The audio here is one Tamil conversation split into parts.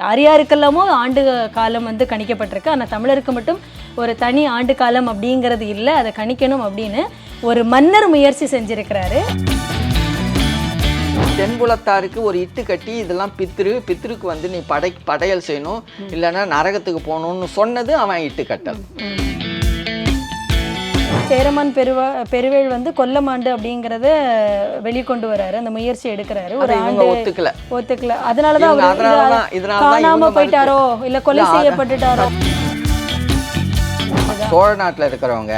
யார் யாருக்கெல்லாமோ ஆண்டு காலம் வந்து கணிக்கப்பட்டிருக்கு. ஆனால் தமிழருக்கு மட்டும் ஒரு தனி ஆண்டு காலம் அப்படிங்கிறது இல்லை. அதை கணிக்கணும் அப்படின்னு ஒரு மன்னர் முயற்சி செஞ்சிருக்கிறாரு. தென்புலத்தாருக்கு ஒரு இட்டு கட்டி இதெல்லாம் பித்ருக்கு வந்து நீ படையல் செய்யணும், இல்லைன்னா நரகத்துக்கு போகணும்னு சொன்னது அவன் இட்டு கட்டல். சேரமான் பெருவேள் வந்து கொல்லம் ஆண்டு அப்படிங்கிறத வெளிக்கொண்டு வராரு, அந்த முயற்சி எடுக்கிறாரு. ஒரு ஆண்டு ஒத்துக்கல. அதனாலதான் காணாம போயிட்டாரோ இல்ல கொலை செய்யப்பட்டுட்டாரோ. சோழ நாட்டில் இருக்கிறவங்க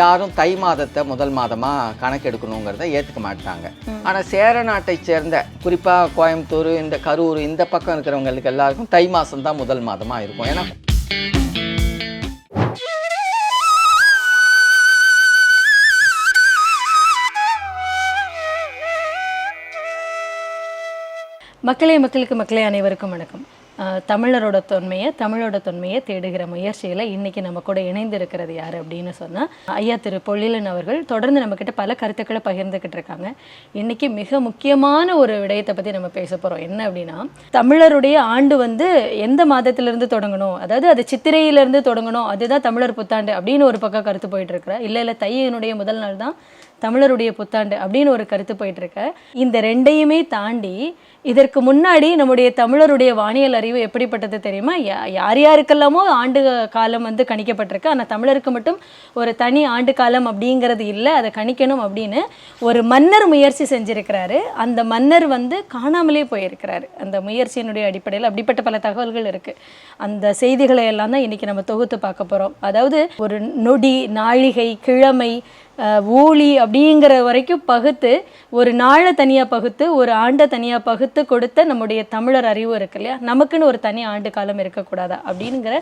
யாரும் தை மாதத்தை முதல் மாதமா கணக்கெடுக்கணுங்கிறத ஏற்றுக்க மாட்டாங்க. ஆனால் சேர நாட்டை சேர்ந்த குறிப்பாக கோயம்புத்தூர், இந்த கரூர், இந்த பக்கம் இருக்கிறவங்களுக்கு எல்லாருக்கும் தை மாதம் தான் முதல் மாதமாக இருக்கும். ஏன்னா மக்களே அனைவருக்கும் வணக்கம். தமிழரோட தொன்மையை தேடுகிற முயற்சியில் இன்றைக்கி நம்ம கூட இணைந்து இருக்கிறது யார் அப்படின்னு சொன்னால் ஐயா திரு பொழிலன் அவர்கள். தொடர்ந்து நம்மக்கிட்ட பல கருத்துக்களை பகிர்ந்துக்கிட்டு இருக்காங்க. இன்றைக்கி மிக முக்கியமான ஒரு விடயத்தை பற்றி நம்ம பேச போகிறோம். என்ன அப்படின்னா, தமிழருடைய ஆண்டு வந்து எந்த மாதத்திலிருந்து தொடங்கணும், அதாவது அது சித்திரையிலேருந்து தொடங்கணும், அதுதான் தமிழர் புத்தாண்டு அப்படின்னு ஒரு பக்கம் கருத்து போயிட்டுருக்குற. இல்லை தையினுடைய முதல் நாள் தான் தமிழருடைய புத்தாண்டு அப்படின்னு ஒரு கருத்து போயிட்டுருக்க. இந்த ரெண்டையுமே தாண்டி இதற்கு முன்னாடி நம்முடைய தமிழருடைய வானியல் அறிவு எப்படிப்பட்டது தெரியுமா? யார் யாருக்கெல்லாமோ ஆண்டு காலம் வந்து கணிக்கப்பட்டிருக்கு. ஆனால் தமிழருக்கு மட்டும் ஒரு தனி ஆண்டு காலம் அப்படிங்கிறது இல்லை. அதை கணிக்கணும் அப்படின்னு ஒரு மன்னர் முயற்சி செஞ்சுருக்கிறாரு. அந்த மன்னர் வந்து காணாமலே போயிருக்கிறாரு. அந்த முயற்சியினுடைய அடிப்படையில் அப்படிப்பட்ட பல தகவல்கள் இருக்குது. அந்த செய்திகளை எல்லாம் தான் இன்றைக்கி நம்ம தொகுத்து பார்க்க போகிறோம். அதாவது ஒரு நொடி, நாழிகை, கிழமை, ஊழி அப்படிங்கிற வரைக்கும் பகுத்து, ஒரு நாளை தனியாக பகுத்து, ஒரு ஆண்டை தனியாக பகுத்து கொடுத்த நம்முடைய தமிழர் அறிவு இருக்கு இல்லையா? நமக்குன்னு ஒரு தனி ஆண்டு காலம் இருக்கக்கூடாதா அப்படிங்கிற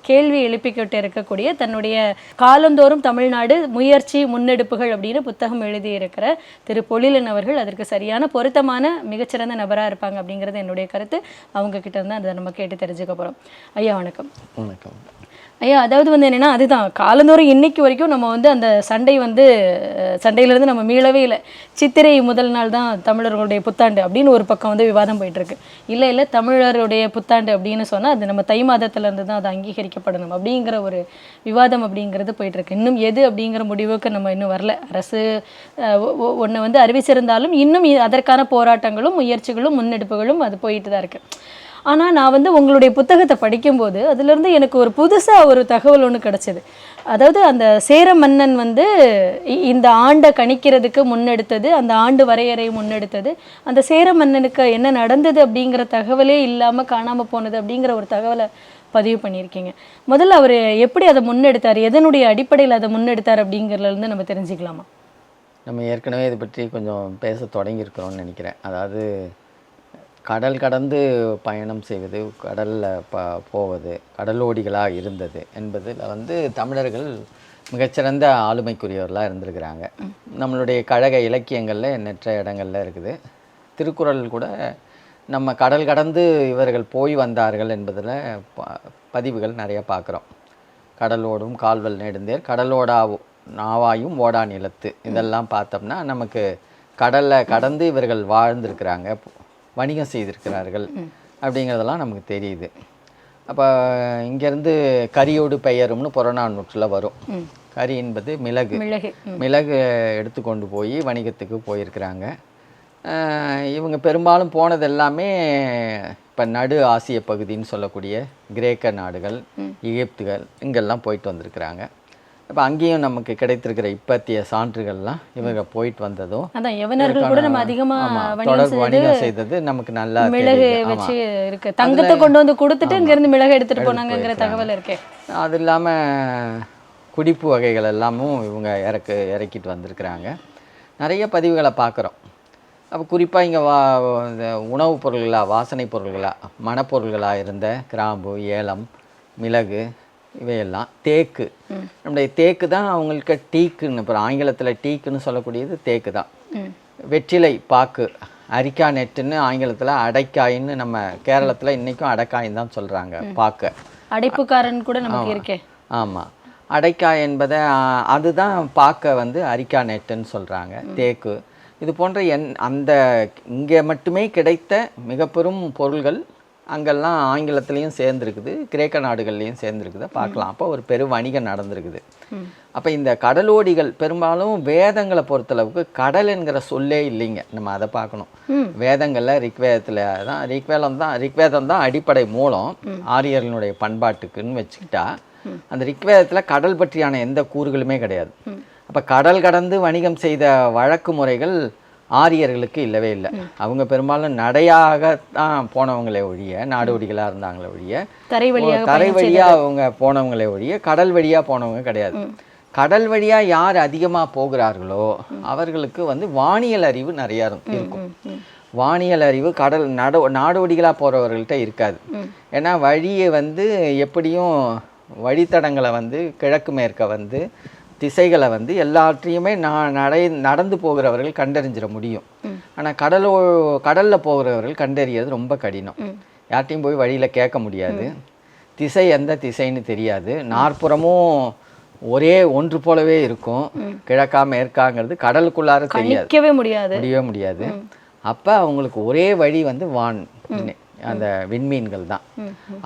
கேள்வி எழுப்பிக்கிட்டு இருக்கக்கூடிய தன்னுடைய காலந்தோறும் தமிழ்நாடு முயற்சி முன்னெடுப்புகள் அப்படின்னு புத்தகம் எழுதியிருக்கிற திரு பொழிலன் அவர்கள் அதற்கு சரியான பொருத்தமான மிகச்சிறந்த நபராக இருப்பாங்க அப்படிங்கிறது என்னுடைய கருத்து. அவங்க கிட்ட இருந்து அதை நம்ம கேட்டு தெரிஞ்சுக்க போகிறோம். ஐயா வணக்கம். வணக்கம் ஐயா. அதாவது வந்து என்னென்னா, அதுதான் காலந்தோறும் இன்னைக்கு வரைக்கும் நம்ம வந்து அந்த சண்டையிலேருந்து நம்ம மீளவே இல்லை. சித்திரை முதல் நாள் தான் தமிழர்களுடைய புத்தாண்டு அப்படின்னு ஒரு பக்கம் வந்து விவாதம் போயிட்டுருக்கு. இல்லை தமிழருடைய புத்தாண்டு அப்படின்னு சொன்னால் அது நம்ம தை மாதத்துலேருந்து தான் அது அங்கீகரிக்கப்படணும் அப்படிங்கிற ஒரு விவாதம் அப்படிங்கிறது போயிட்டுருக்கு. இன்னும் எது அப்படிங்கிற முடிவுக்கு நம்ம இன்னும் வரல. அரசு ஒன்று வந்து அறிவிச்சிருந்தாலும் இன்னும் அதற்கான போராட்டங்களும் முயற்சிகளும் முன்னெடுப்புகளும் அது போயிட்டு தான் இருக்குது. ஆனால் நான் வந்து உங்களுடைய புத்தகத்தை படிக்கும்போது அதுலேருந்து எனக்கு ஒரு புதுசாக ஒரு தகவல் ஒன்று கிடச்சிது. அதாவது அந்த சேர மன்னன் வந்து இந்த ஆண்டை கணிக்கிறதுக்கு முன்னெடுத்தது, அந்த ஆண்டு வரையறை முன்னெடுத்தது, அந்த சேர மன்னனுக்கு என்ன நடந்தது அப்படிங்கிற தகவலே இல்லாமல் காணாமல் போனது அப்படிங்கிற ஒரு தகவலை பதிவு பண்ணியிருக்கீங்க. முதல்ல அவர் எப்படி அதை முன்னெடுத்தார், எதனுடைய அடிப்படையில் அதை முன்னெடுத்தார் அப்படிங்கிறதுலேருந்து நம்ம தெரிஞ்சுக்கலாமா? நம்ம ஏற்கனவே இதை பற்றி கொஞ்சம் பேச தொடங்கியிருக்கிறோம்னு நினைக்கிறேன். அதாவது கடல் கடந்து பயணம் செய்வது, கடலில் போவது, கடலோடிகளாக இருந்தது என்பதில் வந்து தமிழர்கள் மிகச்சிறந்த ஆளுமைக்குரியவர்களாக இருந்திருக்கிறாங்க. நம்மளுடைய கழக இலக்கியங்களில் எண்ணற்ற இடங்களில் இருக்குது. திருக்குறள் கூட நம்ம கடல் கடந்து இவர்கள் போய் வந்தார்கள் என்பதில் பதிவுகள் நிறைய பார்க்குறோம். கடலோடும் கால்வல் நெடுந்தேர், கடலோடா நாவாயும் ஓடா நிலத்து, இதெல்லாம் பார்த்தோம்னா நமக்கு கடலில் கடந்து இவர்கள் வாழ்ந்திருக்கிறாங்க, வணிகம் செய்திருக்கிறார்கள் அப்படிங்கிறதெல்லாம் நமக்கு தெரியுது. அப்போ இங்கேருந்து கரியோடு பெயரும்னு புறநானூற்றில் வரும். கரி என்பது மிளகு எடுத்துக்கொண்டு போய் வணிகத்துக்கு போயிருக்கிறாங்க. இவங்க பெரும்பாலும் போனது எல்லாமே இப்போ நடு ஆசிய பகுதின்னு சொல்லக்கூடிய கிரேக்க நாடுகள், எகிப்துகள், இங்கெல்லாம் போயிட்டு வந்திருக்கிறாங்க. இப்போ அங்கேயும் நமக்கு கிடைத்திருக்கிற இப்பத்திய சான்றுகள்லாம் இவங்க போயிட்டு வந்ததும் தொடர்பு வணிகம் செய்தது நமக்கு நல்லா மிளகு வச்சு இருக்கு. தங்கத்தை கொண்டு வந்து கொடுத்துட்டு இங்கிருந்து மிளகு எடுத்துட்டு போனாங்கிற தகவல் இருக்கு. அது இல்லாமல் குடிப்பு வகைகள் எல்லாமும் இவங்க இறக்கிட்டு வந்திருக்கிறாங்க. நிறைய பதிவுகளை பார்க்குறோம். அப்போ குறிப்பாக இங்கே உணவுப் பொருள்களாக, வாசனை பொருள்களாக, மணப்பொருள்களாக இருந்த கிராம்பு, ஏலம், மிளகு, இவையெல்லாம் தேக்கு. நம்முடைய தேக்கு தான் அவங்களுக்கு டீக்குன்னு, அப்புறம் ஆங்கிலத்தில் டீக்குன்னு சொல்லக்கூடியது தேக்கு தான். வெற்றிலை பாக்கு, அரிக்கா நெட்டுன்னு ஆங்கிலத்தில் அடைக்காயின்னு, நம்ம கேரளத்தில் இன்றைக்கும் அடைக்காயின்னு தான் சொல்கிறாங்க. பாக்க அடைப்புக்காரன் கூட நமக்கு இருக்கே. ஆமாம், அடைக்காய் என்பதை அதுதான் பாக்க வந்து அரிக்கா நெட்டுன்னு சொல்கிறாங்க. தேக்கு இது போன்ற அந்த இங்கே மட்டுமே கிடைத்த மிக பெரும் பொருள்கள் அங்கெல்லாம் ஆங்கிலத்துலேயும் சேர்ந்துருக்குது, கிரேக்க நாடுகள்லேயும் சேர்ந்துருக்குது பார்க்கலாம். அப்போ ஒரு பெரு வணிகம் நடந்திருக்குது. அப்போ இந்த கடலோடிகள் பெரும்பாலும் வேதங்களை பொறுத்தளவுக்கு கடல் என்கிற சொல்லே இல்லைங்க. நம்ம அதை பார்க்கணும். வேதங்களில் ரிக்வேதம் தான் அடிப்படை மூலம் ஆரியர்களுடைய பண்பாட்டுக்குன்னு வச்சுக்கிட்டா, அந்த ரிக்வேதத்தில் கடல் பற்றியான எந்த கூறுகளுமே கிடையாது. அப்போ கடல் கடந்து வணிகம் செய்த வழக்கு முறைகள் ஆரியர்களுக்கு இல்லவே இல்லை. அவங்க பெரும்பாலும் நடையாகத்தான் போனவங்களே ஒழிய, நாடோடிகளாக இருந்தாங்களே ஒழிய, தரை வழியாக அவங்க போனவங்களே ஒழிய கடல் வழியாக போனவங்க கிடையாது. கடல் வழியாக யார் அதிகமாக போகிறார்களோ அவர்களுக்கு வந்து வானியல் அறிவு நிறையா இருக்கும். வானியல் அறிவு நாடோடிகளாக போகிறவர்கள்ட்ட இருக்காது. ஏன்னா வழியை வந்து எப்படியும் வழித்தடங்களை வந்து கிழக்கு மேற்க வந்து திசைகளை வந்து எல்லாற்றையுமே நடந்து போகிறவர்கள் கண்டறிஞ்சிட முடியும். ஆனால் கடலில் போகிறவர்கள் கண்டறியது ரொம்ப கடினம். யார்ட்டையும் போய் வழியில் கேட்க முடியாது. திசை எந்த திசைன்னு தெரியாது. நாற்புறமும் ஒரே ஒன்று போலவே இருக்கும். கிழக்கா மேற்காங்கிறது கடலுக்குள்ளார தெரியாது, முடியவே முடியாது. அப்போ அவங்களுக்கு ஒரே வழி வந்து அந்த விண்மீன்கள் தான்.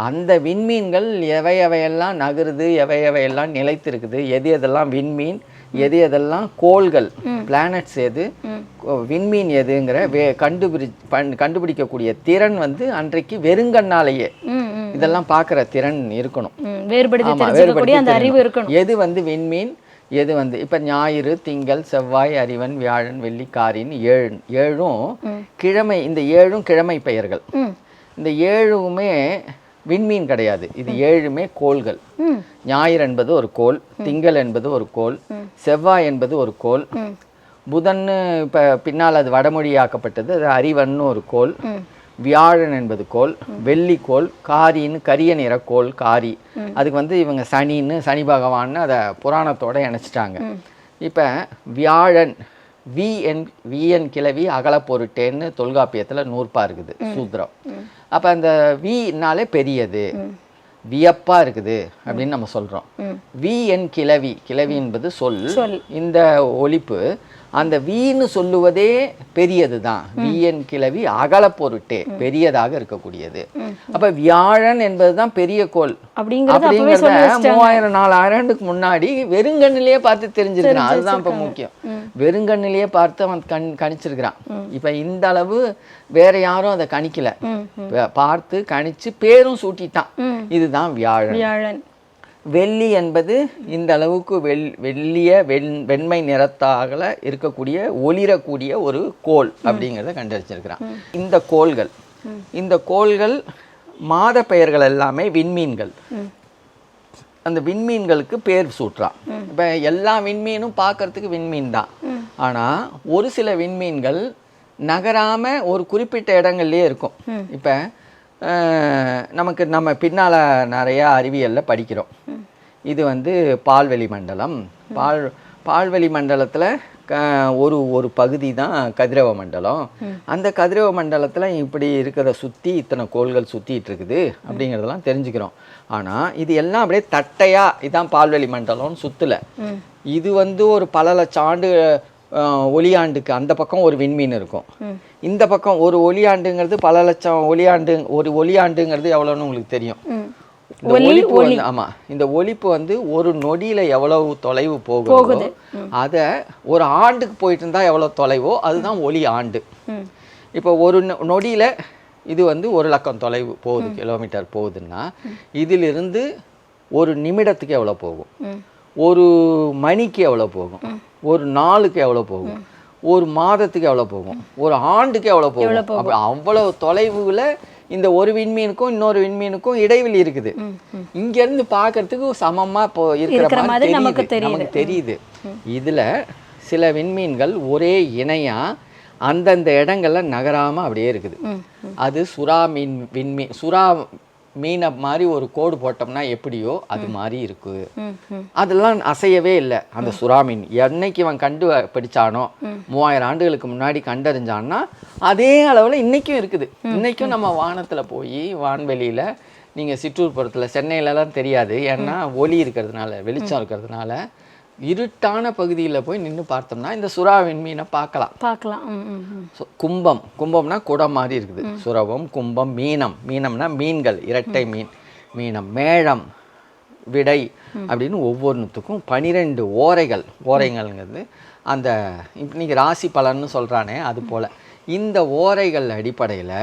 அந்த விண்மீன்கள் எவையெல்லாம் நகருது, எவையெல்லாம் நிலைத்திருக்குது, எதெல்லாம் விண்மீன், எதெல்லாம் கோள்கள், பிளானட்ஸ் எது, விண்மீன் எதுங்கிற கண்டுபிடிக்கக்கூடிய திறன் வந்து அன்றைக்கு வெறுங்கண்ணாலேயே இதெல்லாம் பார்க்குற திறன் இருக்கணும். எது வந்து விண்மீன், எது வந்து இப்போ ஞாயிறு, திங்கள், செவ்வாய், அறிவன், வியாழன், வெள்ளி, காரின் ஏழும் கிழமை. இந்த ஏழும் கிழமை பெயர்கள். இந்த ஏழுமே விண்மீன் கிடையாது. இது ஏழுமே கோள்கள். ஞாயிறு என்பது ஒரு கோள், திங்கள் என்பது ஒரு கோள், செவ்வாய் என்பது ஒரு கோள், புதன்னு இப்போ பின்னால் அது வடமொழியாக்கப்பட்டது, அது அறிவன்னு ஒரு கோள், வியாழன் என்பது கோள், வெள்ளி கோள், காரின்னு கரிய நிற கோள் காரி. அதுக்கு வந்து இவங்க சனி பகவான்னு அதை புராணத்தோட இணைச்சிட்டாங்க. இப்போ வியாழன் விஎன் கிளவி அகல பொருட்டேன்னு தொல்காப்பியத்தில் நூற்பா இருக்குது சூத்திரம். அப்போ அந்த வினாலே பெரியது, வியப்பா இருக்குது அப்படின்னு நம்ம சொல்றோம். விஎன் கிளவி என்பது சொல். இந்த ஒலிப்பு அந்த வீன்னு சொல்லுவதே பெரியது தான். விஎன் கிளவி அகல பொருட்டே பெரியதாக இருக்கக்கூடியது. அப்ப வியாழன் என்பதுதான் பெரிய கோள் அப்படிங்கிறத 3000-4000 முன்னாடி வெறுங்கண்ணிலேயே பார்த்து தெரிஞ்சிருக்கிறான். அதுதான் இப்ப முக்கியம். வெறுங்கண்ணிலேயே பார்த்து அவன் கணிச்சிருக்கிறான். இப்ப இந்த அளவு வேற யாரும் அதை கணிக்கல, பார்த்து கணிச்சு பேரும் சூட்டிட்டான். இதுதான் வியாழன். வெள்ளி என்பது இந்த அளவுக்கு வெண்மை நிறத்தாகல இருக்கக்கூடிய ஒளிரக்கூடிய ஒரு கோள் அப்படிங்கிறத கண்டறிச்சிருக்கிறான். இந்த கோள்கள் மாத பெயர்கள் எல்லாமே விண்மீன்கள். அந்த விண்மீன்களுக்கு பேர் சூட்டுறான். இப்போ எல்லா விண்மீனும் பார்க்கறதுக்கு விண்மீன் தான். ஆனால் ஒரு சில விண்மீன்கள் நகராம ஒரு குறிப்பிட்ட இடங்கள்லயே இருக்கும். இப்போ நம்ம பின்னால் நிறையா அறிவியலில் படிக்கிறோம். இது வந்து பால்வெளி மண்டலம். பால்வெளி மண்டலத்தில் ஒரு பகுதி தான் கதிரவ மண்டலம். அந்த கதிரவ மண்டலத்தில் இப்படி இருக்கிறத சுற்றி இத்தனை கோள்கள் சுற்றிட்டு இருக்குது அப்படிங்கிறதெல்லாம் தெரிஞ்சுக்கிறோம். ஆனால் இது எல்லாம் அப்படியே தட்டையாக இதான் பால்வெளி மண்டலம்னு சுற்றலை. இது வந்து ஒரு பல லட்சம் ஆண்டு ஒளியாண்டுக்கு அந்த பக்கம் ஒரு விண்மீன் இருக்கும். இந்த பக்கம் ஒரு ஒளியாண்டுங்கிறது பல லட்சம் ஒரு ஒளியாண்டுங்கிறது எவ்வளோன்னு உங்களுக்கு தெரியும். இந்த ஒலிப்பு வந்து இந்த ஒலிப்பு வந்து ஒரு நொடியில எவ்வளவு தொலைவு போகுதோ அதை ஒரு ஆண்டுக்கு போயிட்டு இருந்தா எவ்வளவு தொலைவோ அதுதான் ஒளி ஆண்டு. இப்போ ஒரு நொடியில இது வந்து 1 லட்சம் தொலைவு போகுது, கிலோமீட்டர் போகுதுன்னா இதிலிருந்து ஒரு நிமிடத்துக்கு எவ்வளோ போகும், ஒரு மணிக்கு எவ்வளோ போகும், ஒரு நாளுக்கு எவ்வளோ போகும், ஒரு மாதத்துக்கு எவ்வளோ போகும், ஒரு ஆண்டுக்கு எவ்வளோ போகும். அப்போ அவ்வளவு தொலைவுல இந்த ஒரு விண்மீனுக்கும் இன்னொரு விண்மீனுக்கும் இடைவெளி இருக்குது. இங்கேருந்து பார்க்கறதுக்கு சமமாக இப்போ இருக்கிற மாதிரி நமக்கு தெரியுது. இதில் சில விண்மீன்கள் ஒரே இணையாக அந்தந்த இடங்கள்ல நகராமல் அப்படியே இருக்குது. அது சுறா மீனை மாதிரி ஒரு கோடு போட்டோம்னா எப்படியோ அது மாதிரி இருக்கு. அதெல்லாம் அசையவே இல்லை. அந்த சுறா மீன் என்னைக்கு இவன் கண்டுபிடிச்சானோ 3000 ஆண்டுகளுக்கு முன்னாடி கண்டறிஞ்சான்னா அதே அளவில் இன்னைக்கும் இருக்குது. இன்னைக்கும் நம்ம வானத்தில் போய் வான்வெளியில் நீங்கள் சிற்றூர்புறத்தில் சென்னையிலலாம் தெரியாது, ஏன்னா ஒளி இருக்கிறதுனால வெளிச்சம் இருக்கிறதுனால இருட்டான பகுதியில் போய் நின்று பார்த்தோம்னா இந்த சுறா விண்மீனை பார்க்கலாம். கும்பம்னா குடம் மாதிரி இருக்குது. சுரவம், கும்பம், மீனம். மீனம்னா மீன்கள், இரட்டை மீனம், மேளம், விடை அப்படின்னு ஒவ்வொன்றுத்துக்கும் 12 ஓரைகள்ங்கிறது அந்த இன்னைக்கு ராசி பலன்னு சொல்கிறானே அது போல் இந்த ஓரைகள் அடிப்படையில்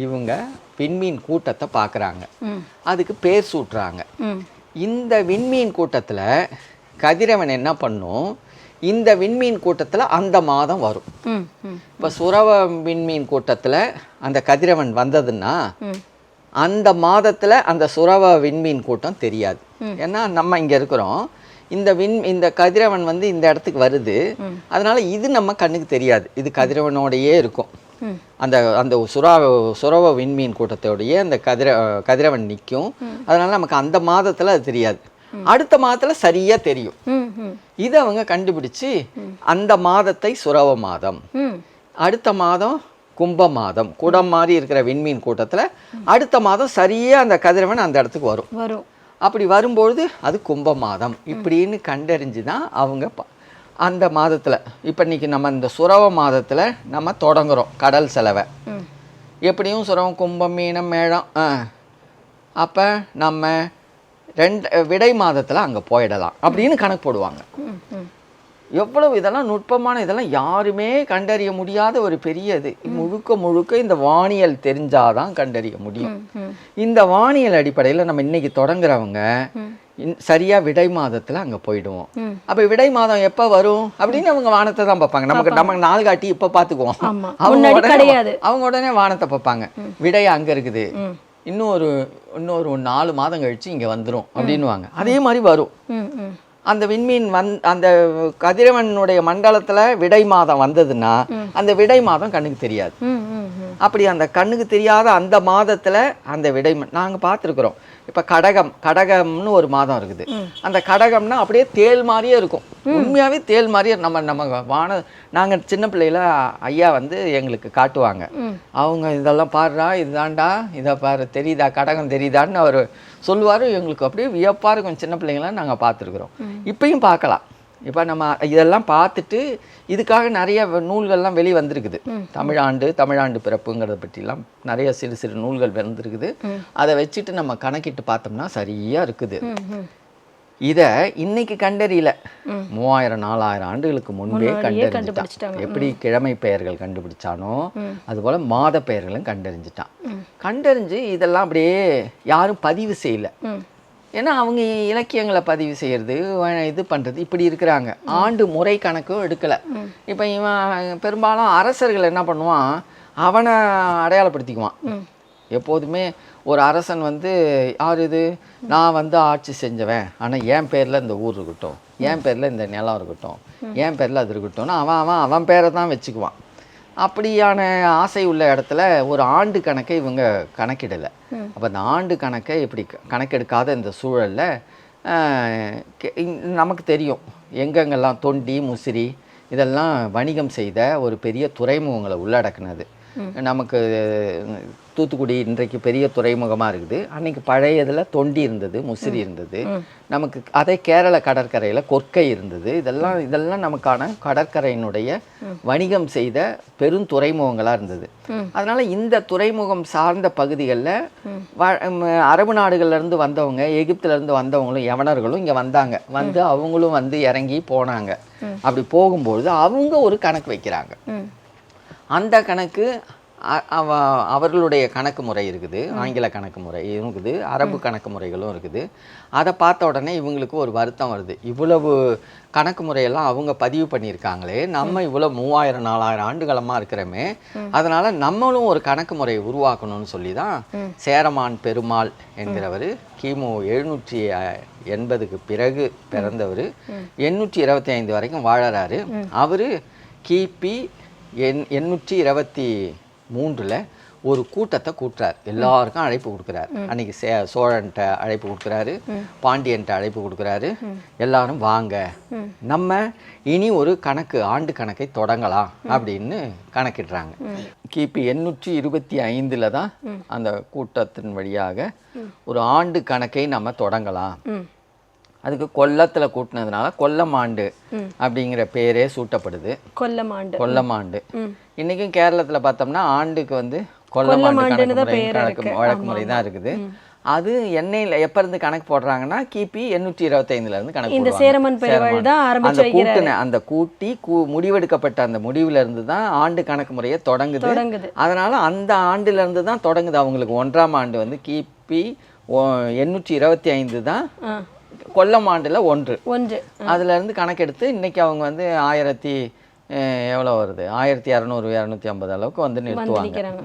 இவங்க விண்மீன் கூட்டத்தை பார்க்குறாங்க. அதுக்கு பேர் சூட்டுறாங்க. இந்த விண்மீன் கூட்டத்தில் கதிரவன் என்ன பண்ணும், இந்த விண்மீன் கூட்டத்தில் அந்த மாதம் வரும். இப்போ சுரவ விண்மீன் கூட்டத்தில் அந்த கதிரவன் வந்ததுன்னா அந்த மாதத்தில் அந்த சுரவ விண்மீன் கூட்டம் தெரியாது. ஏன்னா நம்ம இங்கே இருக்கிறோம், இந்த கதிரவன் வந்து இந்த இடத்துக்கு வருது, அதனால இது நம்ம கண்ணுக்கு தெரியாது. இது கதிரவனோடையே இருக்கும். அந்த சுரவ விண்மீன் கூட்டத்தோடையே அந்த கதிரவன் நிற்கும். அதனால நமக்கு அந்த மாதத்தில் அது தெரியாது. அடுத்த மாதத்தில் சரியாக தெரியும். இதை அவங்க கண்டுபிடிச்சு அந்த மாதத்தை சுரவ மாதம், அடுத்த மாதம் கும்ப மாதம், குடம் மாதிரி இருக்கிற விண்மீன் கூட்டத்தில் அடுத்த மாதம் சரியாக அந்த கதிரவன் அந்த இடத்துக்கு வரும். அப்படி வரும்பொழுது அது கும்ப மாதம் இப்படின்னு கண்டறிஞ்சு தான் அவங்க அந்த மாதத்தில், இப்போ இன்றைக்கி நம்ம இந்த சுரவ மாதத்தில் நம்ம தொடங்குகிறோம் கடல் செலவை. எப்படியும் சுரவம், கும்பம், மீனம், மேளம். அப்போ நம்ம விடை மாதத்தில் அங்கே போயிடலாம் அப்படின்னு கணக்கு போடுவாங்க. எவ்வளவு இதெல்லாம் நுட்பமான, இதெல்லாம் யாருமே கண்டறிய முடியாத ஒரு பெரிய இது. முழுக்க இந்த வானியல் தெரிஞ்சாதான் கண்டறிய முடியும். இந்த வானியல் அடிப்படையில் நம்ம இன்னைக்கு தொடங்குறவங்க சரியா விடை மாதத்துல அங்க போயிடுவோம். அப்ப விடை மாதம் எப்ப வரும் அப்படின்னு அவங்க வானத்தை தான் பார்ப்பாங்க. நமக்கு நாள் காட்டி இப்ப பாத்துக்குவோம். அவங்க உடனே வானத்தை பார்ப்பாங்க. விடை அங்க இருக்குது, இன்னொரு 4 மாதம் கழிச்சு இங்க வந்துரும் அப்படின்னுவாங்க. அதே மாதிரி வரும். அந்த விண்மீன் அந்த கதிரவனுடைய மண்டலத்துல விடை மாதம் வந்ததுன்னா அந்த விடை மாதம் கண்ணுக்கு தெரியாது. அப்படி அந்த கண்ணுக்கு தெரியாத அந்த மாதத்துல அந்த விடை நாங்க பார்த்துருக்குறோம். இப்ப கடகம்னு ஒரு மாதம் இருக்குது. அந்த கடகம்னா அப்படியே தேள் மாதிரியே இருக்கும். உண்மையாவே தேள் மாதிரியே நம்ம நாங்க சின்ன பிள்ளையில ஐயா வந்து எங்களுக்கு காட்டுவாங்க. அவங்க இதெல்லாம் பாருடா, இதுதான்டா, இதை பாரு, தெரியுதா, கடகம் தெரியுதான்னு அவர் சொல்லுவார். எங்களுக்கு அப்படியே வியப்பாக இருக்கும். சின்ன பிள்ளைங்களாம் நாங்கள் பார்த்துருக்குறோம். இப்பயும் பார்க்கலாம். இப்போ நம்ம இதெல்லாம் பார்த்துட்டு இதுக்காக நிறைய நூல்கள்லாம் வெளியே வந்திருக்குது. தமிழாண்டு பிறப்புங்கிறத பற்றிலாம் நிறைய சிறு நூல்கள் வந்திருக்குது. அதை வச்சுட்டு நம்ம கணக்கிட்டு பார்த்தோம்னா சரியாக இருக்குது. இதை இன்னைக்கு கண்டறியல, 3000-4000 ஆண்டுகளுக்கு முன்பே கண்டறிஞ்சிட்டான். எப்படி கிழமை பெயர்கள் கண்டுபிடிச்சானோ அதுபோல் மாத பெயர்களும் கண்டறிஞ்சு இதெல்லாம் அப்படியே யாரும் பதிவு செய்யலை. ஏன்னா அவங்க இலக்கியங்களை பதிவு செய்கிறது, இது பண்ணுறது இப்படி இருக்கிறாங்க. ஆண்டு முறை கணக்கும் எடுக்கலை. இப்போ இவன் பெரும்பாலும் அரசர்கள் என்ன பண்ணுவான், அவனை அடையாளப்படுத்திக்குவான். எப்போதுமே ஒரு அரசன் வந்து யார் இது, நான் வந்து ஆட்சி செஞ்சவன், ஆனால் என் பேரில் இந்த ஊர் இருக்கட்டும், என் பேரில் இந்த நிலம் இருக்கட்டும், என் பேரில் அது இருக்கட்டும்னா அவன் பேரை தான் வச்சுக்குவான். அப்படியான ஆசை உள்ள இடத்துல ஒரு ஆண்டு கணக்கை இவங்க கணக்கிடலை. அப்போ அந்த ஆண்டு கணக்கை இப்படி கணக்கெடுக்காத இந்த சூழலில் நமக்கு தெரியும் எங்கெங்கெல்லாம் தொண்டி, முசிறி இதெல்லாம் வணிகம் செய்த ஒரு பெரிய துறைமுகங்களை உள்ளடக்குனது. நமக்கு தூத்துக்குடி இன்றைக்கு பெரிய துறைமுகமாக இருக்குது. அன்றைக்கி பழையதில் தொண்டி இருந்தது, முசிறி இருந்தது. நமக்கு அதே கேரள கடற்கரையில் கொற்கை இருந்தது. இதெல்லாம் நமக்கான கடற்கரையினுடைய வணிகம் செய்த பெருந்துறைமுகங்களாக இருந்தது. அதனால் இந்த துறைமுகம் சார்ந்த பகுதிகளில் அரபு நாடுகள்லேருந்து வந்தவங்க, எகிப்திலேருந்து வந்தவங்களும் யவனர்களும் இங்கே வந்தாங்க. அவங்களும் இறங்கி போனாங்க. அப்படி போகும்பொழுது அவங்க ஒரு கணக்கு வைக்கிறாங்க. அந்த கணக்கு அவர்களுடைய கணக்கு முறை இருக்குது, ஆங்கில கணக்கு முறை இருக்குது, அரபு கணக்கு முறைகளும் இருக்குது. அதை பார்த்த உடனே இவங்களுக்கு ஒரு வருத்தம் வருது. இவ்வளவு கணக்கு முறையெல்லாம் அவங்க பதிவு பண்ணியிருக்காங்களே, நம்ம இவ்வளோ 3000-4000 ஆண்டுகளமாக இருக்கிறோமே, அதனால் நம்மளும் ஒரு கணக்கு முறையை உருவாக்கணும்னு சொல்லி தான் சேரமான் பெருமாள் என்கிறவர் கிமு 780க்கு பிறகு பிறந்தவர், 825 வரைக்கும் வாழறாரு. அவர் கிபி 823 ஒரு கூட்டத்தை கூட்டுறார். எல்லாருக்கும் அழைப்பு கொடுக்குறாரு. அன்னைக்கு சோழன்ட்ட அழைப்பு கொடுக்குறாரு, பாண்டியன்ட்ட அழைப்பு கொடுக்குறாரு. எல்லாரும் வாங்க, நம்ம இனி ஒரு ஆண்டு கணக்கை தொடங்கலாம் அப்படின்னு கணக்கிடுறாங்க. கிபி 825 தான் அந்த கூட்டத்தின் வழியாக ஒரு ஆண்டு கணக்கை நம்ம தொடங்கலாம் அதுக்கு கொல்லத்தில் கூட்டினதுனால கொல்லமாண்டு அப்படிங்கிற பேரே சூட்டப்படுது. கொல்லமாண்டு. இன்றைக்கும் கேரளத்தில் பார்த்தோம்னா ஆண்டுக்கு வந்து கொல்லமாண்டு வழக்குமுறை தான் இருக்குது. அது எண்ணெயில் எப்போ இருந்து கணக்கு போடுறாங்கன்னா கிபி 825 கணக்கு போடுறாங்க. அந்த கூட்டி முடிவெடுக்கப்பட்ட அந்த முடிவுல இருந்து தான் ஆண்டு கணக்கு முறையை தொடங்குது. அதனால அந்த ஆண்டுல இருந்து தான் தொடங்குது. அவங்களுக்கு 1ஆம் ஆண்டு வந்து கிபி 825 தான் கொல்லம் ஆண்டுல 1. அதுல இருந்து கணக்கெடுத்து இன்னைக்கு அவங்க வந்து எவ்வளோ வருது 1200 250 அளவுக்கு வந்து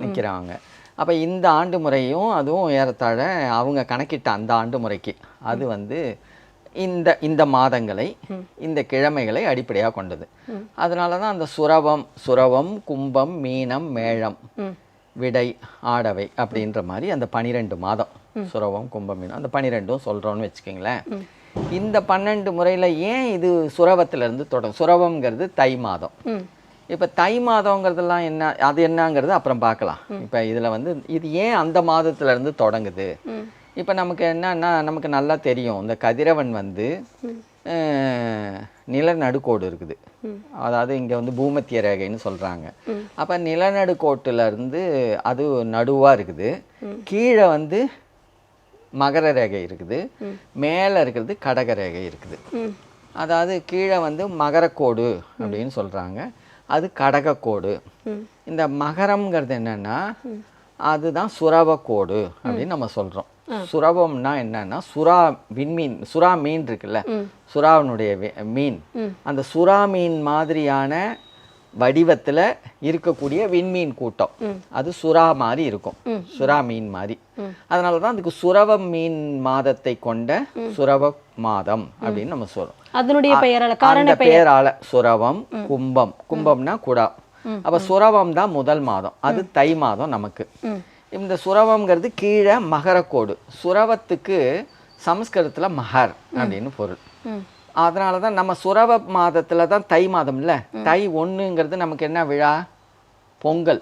நிற்கிறாங்க. அப்போ இந்த ஆண்டு முறையும் அதுவும் ஏறத்தாழ அவங்க கணக்கிட்ட அந்த ஆண்டு முறைக்கு அது வந்து இந்த மாதங்களை இந்த கிழமைகளை அடிப்படையாக கொண்டது. அதனால தான் அந்த சுரவம் கும்பம் மீனம் மேழம் விடை ஆடவை அப்படின்ற மாதிரி அந்த 12 மாதம் சுரவம் கும்பம் மீனம் அந்த 12ம் சொல்கிறோன்னு வச்சுக்கிங்களேன். இந்த 12 முறையில் ஏன் இது சுரவத்திலேருந்து தொடங்கும்? சுரவம்ங்கிறது தை மாதம். இப்போ தை மாதங்கிறதுலாம் என்னங்கிறது அப்புறம் பார்க்கலாம். இப்போ இதில் வந்து இது ஏன் அந்த மாதத்துலேருந்து தொடங்குது? இப்போ நமக்கு என்னன்னா நமக்கு நல்லா தெரியும், இந்த கதிரவன் வந்து நிலநடுக்கோடு இருக்குது. அதாவது இங்கே வந்து பூமத்திய ரேகைன்னு சொல்கிறாங்க. அப்போ நிலநடுக்கோட்டிலேருந்து அது நடுவாக இருக்குது. கீழே வந்து மகர ரேகை இருக்குது, மேலே இருக்கிறது கடக ரேகை இருக்குது. அதாவது கீழே வந்து மகரக்கோடு அப்படின்னு சொல்கிறாங்க, அது கடகக்கோடு. இந்த மகரம்ங்கிறது என்னன்னா அதுதான் சுரவக்கோடு அப்படின்னு நம்ம சொல்கிறோம். சுரவம்னா என்னன்னா சுறா மீன் இருக்குல்ல, சுறாவினுடைய மீன், அந்த சுறா மீன் மாதிரியான வடிவத்தில் இருக்கக்கூடிய விண்மீன் கூட்டம், அது சுறா மாதிரி இருக்கும், சுறா மீன் மாதிரி. அதனால தான் அதுக்கு சுரவ மீன் மாதத்தை கொண்ட சுரவ மாதம் அப்படின்னு நம்ம சொல்றோம். அதனுடைய பெயரால சுரவம் கும்பம்னா குடா. அப்ப சுரவம் தான் முதல் மாதம், அது தை மாதம் நமக்கு. இந்த சுரவம்ங்கிறது கீழே மகரக்கோடு. சுரவத்துக்கு சமஸ்கிருதத்துல மகர் அப்படின்னு பொருள். அதனால தான் நம்ம சுரவ மாதத்துல தான் தை மாதம் இல்லை, தை 1ங்கிறது நமக்கு என்ன விழா? பொங்கல்.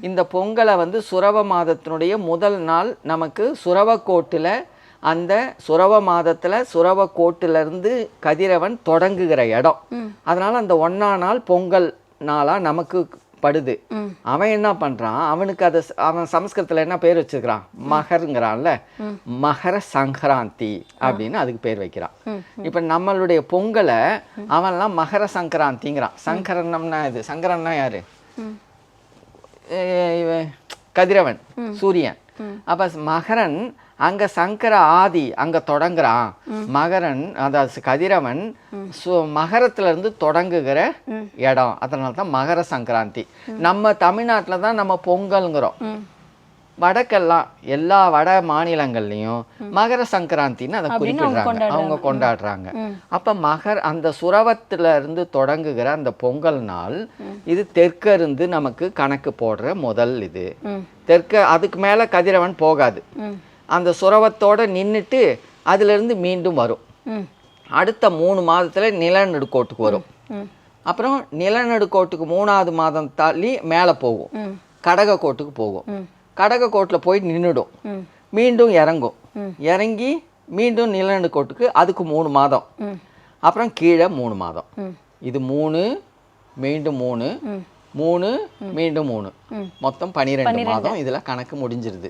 இந்த பொங்கலை வந்து சுரவ மாதத்தினுடைய முதல் நாள் நமக்கு சுரவக்கோட்டில், அந்த சுரவ மாதத்துல சுரவக்கோட்டிலிருந்து கதிரவன் தொடங்குகிற இடம். அதனால அந்த 1ஆம் நாள் பொங்கல் நாளா நமக்கு படுது. அவன் என்ன பண்றான், அவனுக்கு அதை அவன் சமஸ்கிருதத்துல என்ன பேர் வச்சிருக்கிறான்? மகருங்கிறான்ல, மகர சங்கராந்தி அப்படின்னு அதுக்கு பேர் வைக்கிறான். இப்ப நம்மளுடைய பொங்கலை அவன்லாம் மகர சங்கராந்திங்கிறான். சங்கரனம்னா இது, சங்கரன்னா யாரு? கதிரவன், சூரியன். அப்ப மகரன் அங்க சங்கர ஆதி அங்க தொடங்குறான். மகரன் அதாவது கதிரவன் மகரத்துல இருந்து தொடங்குகிற இடம். அதனால தான் மகர சங்கராந்தி. நம்ம தமிழ்நாட்டுல தான் நம்ம பொங்கல்ங்கிறோம். வடக்கெல்லாம் எல்லா வட மாநிலங்கள்லையும் மகர சங்கராந்தின்னு அதை குறிப்பிடுறாங்க, அவங்க கொண்டாடுறாங்க. அப்ப அந்த சுரவத்துல இருந்து தொடங்குகிற அந்த பொங்கல் நாள் இது தெற்க இருந்து நமக்கு கணக்கு போடுற முதல் இது. அதுக்கு மேல கதிரவன் போகாது, அந்த சுரவத்தோட நின்றுட்டு அதுல இருந்து மீண்டும் வரும். அடுத்த 3 மாதத்துல நிலநடுக்கோட்டுக்கு வரும். அப்புறம் நிலநடுக்கோட்டுக்கு 3ஆவது மாதம் தள்ளி மேலே போகும், கடகக்கோட்டுக்கு போகும். கடகக்கோட்டில் போய் நின்றுடும், மீண்டும் இறங்கும், இறங்கி மீண்டும் நிலநடுக்கோட்டுக்கு, அதுக்கு 3 மாதம். அப்புறம் கீழே 3 மாதம். இது 3 மீண்டும் 3 மீண்டும் 3 மொத்தம் 12 மாதம். இதுல கணக்கு முடிஞ்சிருது.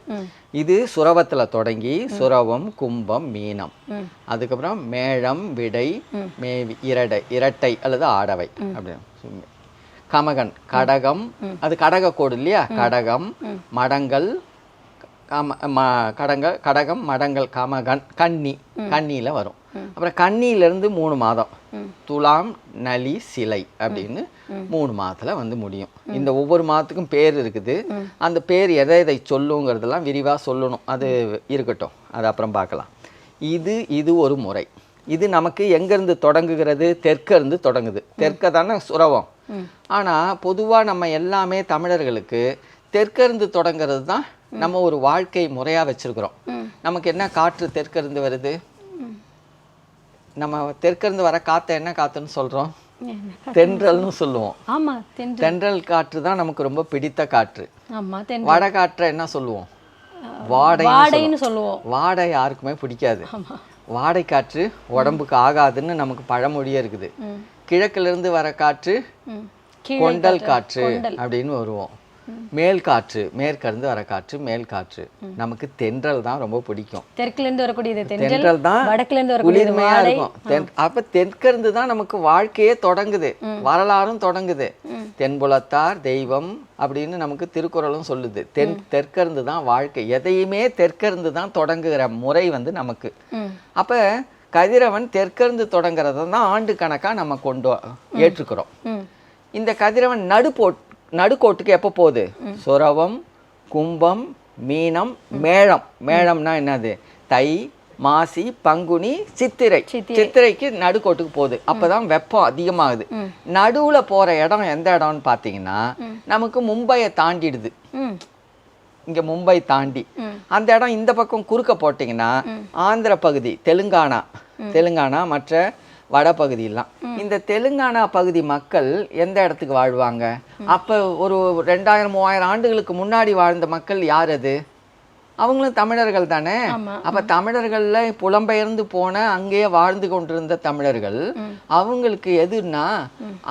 இது சுரவத்துல தொடங்கி சுரவம் கும்பம் மீனம், அதுக்கப்புறம் மேழம் விடை மேவி இரட்டை அல்லது ஆடவை அப்படின்னு. கமகன் கடகம், அது கடகக்கோடு இல்லையா? கடகம் மடங்கள் கடகம் மடங்கள் கமகன் கன்னியில வரும். அப்புறம் கன்னியிலிருந்து 3 மாதம் துலாம் நலி சிலை அப்படின்னு 3 மாதத்துல வந்து முடியும். இந்த ஒவ்வொரு மாதத்துக்கும் பேர் இருக்குது. அந்த பேர் எதை சொல்லுங்கிறதெல்லாம் விரிவா சொல்லணும், அது இருக்கட்டும், அது அப்புறம் பார்க்கலாம். இது ஒரு முறை. இது நமக்கு எங்கேருந்து தொடங்குகிறது? தெற்க இருந்து தொடங்குது. தெற்க தானே சுரவம். ஆனா பொதுவா நம்ம எல்லாமே தமிழர்களுக்கு தெற்க இருந்து தொடங்கிறது தான் நம்ம ஒரு வாழ்க்கை முறையா வச்சிருக்கிறோம். நமக்கு என்ன காற்று தெற்க இருந்து வருது? நம்ம தெற்க இருந்து வர காற்றை என்ன காத்துன்னு சொல்றோம்? தென்றல்னு சொல்லுவோம். தென்றல் காற்று தான் நமக்கு ரொம்ப பிடித்த காற்று. வட காற்றை என்ன சொல்லுவோம்? வாடைன்னு சொல்லுவோம். வாடை யாருக்குமே பிடிக்காது. வாடை காற்று உடம்புக்கு ஆகாதுன்னு நமக்கு பழமொழியே இருக்குது. கிழக்கிலிருந்து வர காற்று கொண்டல் காற்று அப்படின்னு வருவோம். மேல் காற்று, மேற்கிருந்து வர காற்று மேல் காற்று. நமக்கு தென்றல் தான் ரொம்ப பிடிக்கும். தெற்கிலிருந்து வரக்கூடியது தென்றல் தான் வடக்கிலிருந்து வரக்கூடியது குளிர்மையா இருக்கும். அப்ப தெற்கிருந்து தான் நமக்கு வாழ்க்கையே தொடங்குது, வரலாறும் தொடங்குது. தென்புலத்தார் தெய்வம் அப்படின்னு நமக்கு திருக்குறளும் சொல்லுது. தெற்கிருந்து தான் வாழ்க்கை, எதையுமே தெற்கிருந்து தான் தொடங்குகிற முறை வந்து நமக்கு. அப்ப கதிரவன் தெற்கிருந்து தொடங்குறத தான் ஆண்டு கணக்கா நம்ம ஏற்றுக்கிறோம். இந்த கதிரவன் நடுக்கோட்டுக்கு எப்போ போகுது? சுரவம், கும்பம், மீனம், மேளம். மேளம்னா என்னது? தை, மாசி, பங்குனி, சித்திரைக்கு நடுக்கோட்டுக்கு போகுது. அப்பதான் வெப்பம் அதிகமாகுது. நடுவுல போற இடம் எந்த இடம்னு பாத்தீங்கன்னா நமக்கு மும்பையை தாண்டிடுது. இங்க மும்பை தாண்டி அந்த இடம் இந்த பக்கம் குறுக்க போட்டிங்கன்னா ஆந்திர பகுதி, தெலுங்கானா மற்ற வடபகுதியெல்லாம். இந்த தெலுங்கானா பகுதி மக்கள் எந்த இடத்துக்கு வாழ்வாங்க? அப்போ ஒரு 2000-3000 ஆண்டுகளுக்கு முன்னாடி வாழ்ந்த மக்கள் யார் அது? அவங்களும் தமிழர்கள் தானே. அப்போ தமிழர்களில் புலம்பெயர்ந்து போன அங்கேயே வாழ்ந்து கொண்டிருந்த தமிழர்கள் அவங்களுக்கு எதுன்னா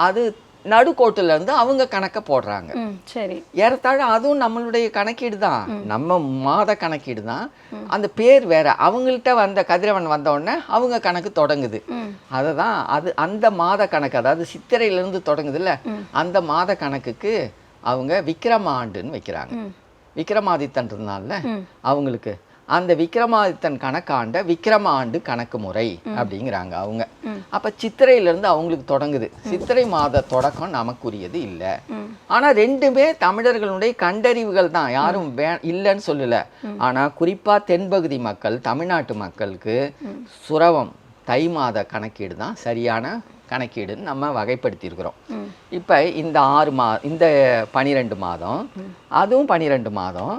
அது நடுக்கோட்டுல இருந்து அவங்க கணக்க போடுறாங்க. சரி, ஏறத்தாழ அதுவும் நம்மளுடைய கணக்கீடு தான், நம்ம மாத கணக்கீடு தான். அந்த பேர் வேற. அவங்கள்ட்ட வந்த கதிரவன் வந்த உடனே அவங்க கணக்கு தொடங்குது. அதுதான் அந்த மாத கணக்கு, அதாவது சித்திரையிலிருந்து தொடங்குதுல்ல, அந்த மாத கணக்குக்கு அவங்க விக்ரம ஆண்டுன்னு வைக்கிறாங்க. விக்ரமாதித்தன்றதுனால அவங்களுக்கு அந்த விக்ரமாதித்தன் கணக்காண்ட விக்ரம ஆண்டு கணக்கு முறை அப்படிங்கிறாங்க அவங்க. அப்ப சித்திரையிலிருந்து அவங்களுக்கு தொடங்குது. சித்திரை மாத தொடக்கம் நமக்குரியது இல்லை. ஆனா ரெண்டுமே தமிழர்களுடைய கண்டறிவுகள் தான், யாரும் இல்லைன்னு சொல்லல. ஆனா குறிப்பா தென்பகுதி மக்கள், தமிழ்நாட்டு மக்களுக்கு சுரவம் தை மாத கணக்கீடு தான் சரியான கணக்கீடுன்னு நம்ம வகைப்படுத்தி இருக்கிறோம். இப்போ இந்த 12 மாதம், அதுவும் 12 மாதம்.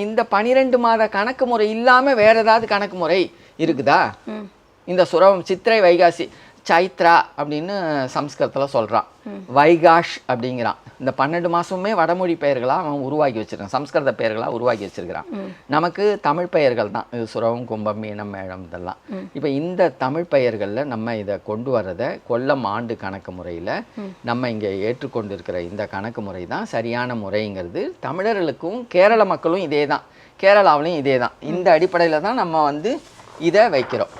இந்த 12 மாத கணக்கு முறை இல்லாம வேற ஏதாவது கணக்கு முறை இருக்குதா? இந்த சுரவம், சித்திரை, வைகாசி, சைத்ரா அப்படின்னு சம்ஸ்கிருதத்தில் சொல்கிறான். வைகாஷ் அப்படிங்கிறான். இந்த 12 மாதமுமே வடமொழி பெயர்களாக அவன் உருவாக்கி வச்சிருக்கான், சம்ஸ்கிருத பெயர்களாக உருவாக்கி வச்சிருக்கிறான். நமக்கு தமிழ் பெயர்கள் தான் இது, சுரவம், கும்பம், மீனம், மேளம் இதெல்லாம். இப்போ இந்த தமிழ் பெயர்களில் நம்ம இதை கொண்டு வர்றதை கொல்லம் ஆண்டு கணக்கு முறையில் நம்ம இங்கே ஏற்றுக்கொண்டு இருக்கிற இந்த கணக்கு முறை தான் சரியான முறைங்கிறது. தமிழர்களுக்கும் கேரள மக்களும் இதே தான், கேரளாவிலையும் இதே தான். இந்த அடிப்படையில் தான் நம்ம வந்து இதை வைக்கிறோம்.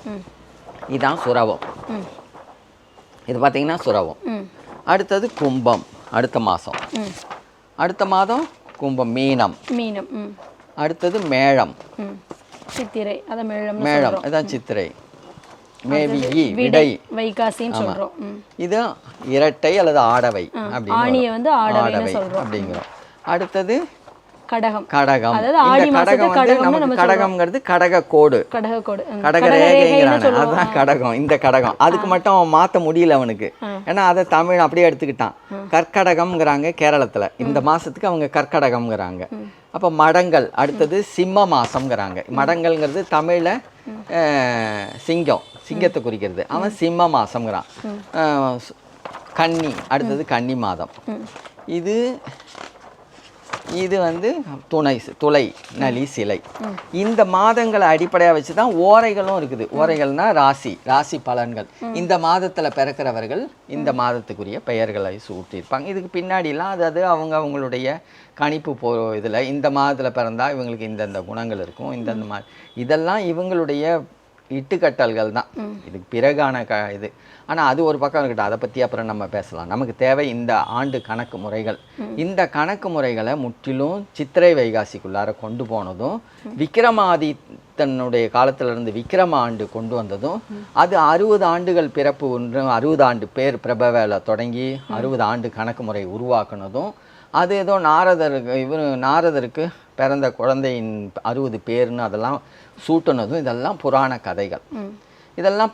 இதுதான் சுரவம். இது பார்த்தீங்கன்னா சுரவம். அடுத்தது கும்பம், அடுத்த மாதம் கும்பம், மீனம். அடுத்தது மேளம், சித்திரை, அத மேளம் இதான் சித்திரை. மேவியி, விடை, வைகாசின்னு சொல்றோம். இது இரட்டை அல்லது ஆடவை அப்படின்னு அப்படிங்கிறோம். அடுத்தது கடகம். இந்த கடகம் வந்து நமக்கு கடகம்ங்கிறது கடக கோடு, கடக ரேகைங்கிறான, அதுதான் கடகம். இந்த கடகம் அதுக்கு மட்டும் அவன் மாற்ற முடியல அவனுக்கு, ஏன்னா அதை தமிழ் அப்படியே எடுத்துக்கிட்டான். கற்கடகம்ங்கிறாங்க கேரளத்தில், இந்த மாதத்துக்கு அவங்க கற்கடகம்ங்கிறாங்க. அப்போ மடங்கள், அடுத்தது சிம்ம மாதம்ங்கிறாங்க. மடங்கள்ங்கிறது தமிழில் சிங்கத்தை குறிக்கிறது, அவன் சிம்ம மாதம்ங்கிறான். கன்னி, அடுத்தது கன்னி மாதம். இது வந்து துளை, நலி, சிலை. இந்த மாதங்களை அடிப்படையாக வச்சு தான் ஓரைகளும் இருக்குது. ஓரைகள்னா ராசி பலன்கள். இந்த மாதத்தில் பிறக்கிறவர்கள் இந்த மாதத்துக்குரிய பெயர்களை சூட்டியிருப்பாங்க. இதுக்கு பின்னாடிலாம் அது அவங்களுடைய கணிப்பு இதில் இந்த மாதத்தில் பிறந்தால் இவங்களுக்கு இந்தந்த குணங்கள் இருக்கும், இந்தந்த இதெல்லாம் இவங்களுடைய இட்டுக்கட்டல்கள் தான். இதுக்கு பிறகான இது. ஆனால் அது ஒரு பக்கம் இருக்கட்டும், அதை பற்றி அப்புறம் நம்ம பேசலாம். நமக்கு தேவை இந்த ஆண்டு கணக்கு முறைகள். இந்த கணக்கு முறைகளை முற்றிலும் சித்திரை வைகாசிக்குள்ளார கொண்டு போனதும், விக்ரமாதித்தனுடைய காலத்திலிருந்து விக்ரம ஆண்டு கொண்டு வந்ததும், அது 60 ஆண்டுகள் பிறப்பு ஒன்று, 60 ஆண்டு பேர் பிரபவேல தொடங்கி 60 ஆண்டு கணக்கு முறை உருவாக்குனதும், அது ஏதோ நாரதருக்கு பிறந்த குழந்தையின் 60 பேர்னு அதெல்லாம் சூட்டுனதும், இதெல்லாம் புராண கதைகள். இதெல்லாம்